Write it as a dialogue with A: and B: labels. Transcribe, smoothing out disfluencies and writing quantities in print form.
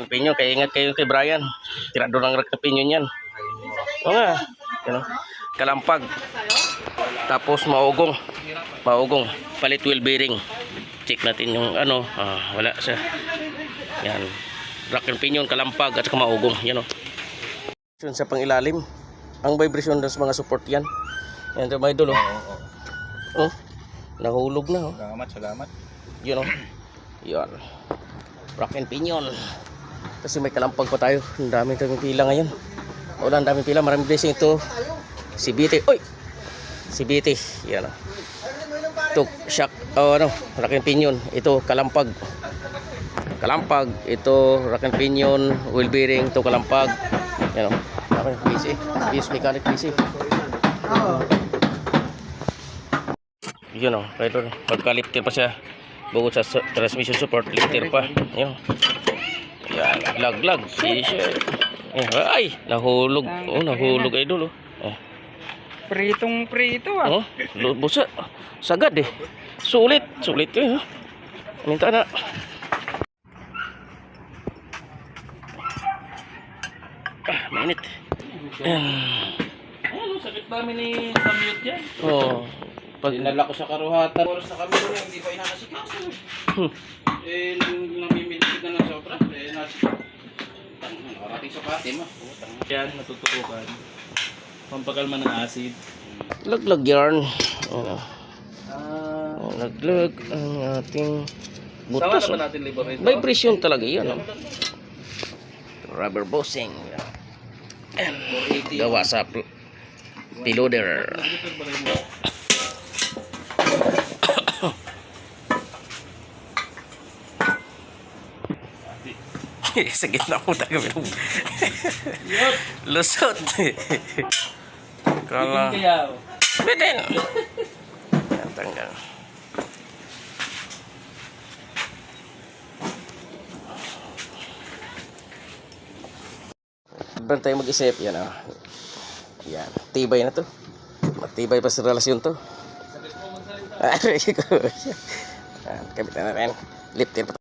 A: Pinyo, kaya ingat kayo kay Brian. Tirado ng pinyo niyan. Oo nga. Yan, kalampag. Tapos maugong. Maugong. Palit wheel bearing. Check natin yung ano. Wala siya. Yan. Rock and pinion, kalampag at saka maugong. Yan o. Sa pangilalim. Ang vibration sa mga support yan. Yan ito mga idol o. Oh. Nahulog na o.
B: Salamat.
A: Yun o. Yan. Rock and pinion. Kasi may kalampag pa tayo. Ang daming pila ngayon. Wala, ang daming pila. Maraming blessing ito. Si BT. Uy! Si BT. Yan o. Ito, shock. Rock and pinion. Ito, kalampag. Kalampag. Ito, rock and pinion. Wheel bearing. Ito, kalampag. Yan o. Okay, busy. Busy mechanic, busy. Yun o. Kaya pagka-lifter pa siya. Bukod sa transmission support, lifter pa. Yun. Yan, lag. Ay, nahulog. Oh, nahulog idol.
B: Pritong
A: Oh, busa. Sagad eh. Sulit yun. Minta na. Mainit. Sakit ba ni Samyot yan? Oo. Pag dinala ko sa karuhatan, oras na kami doon, hindi pa inakasikaso. Namimiligid na ng sobra. Nakarating sa pati mo.
C: Yan, natutukan. Pampakalma ng acid.
A: Laglag yarn. Laglag ang ating butas.
C: Sama na ba natin libor ito?
A: Vibration talaga yun. Rubber bossing. Gawa sa piloder. Sa gitna mo tayo. Lusot. Kala. Bitin. Tanggal. Ba't tayo mag-isip? Yan o. Yan. Tibay na to. Matibay pa sa relasyon to. Kabit na natin. Lifter pa.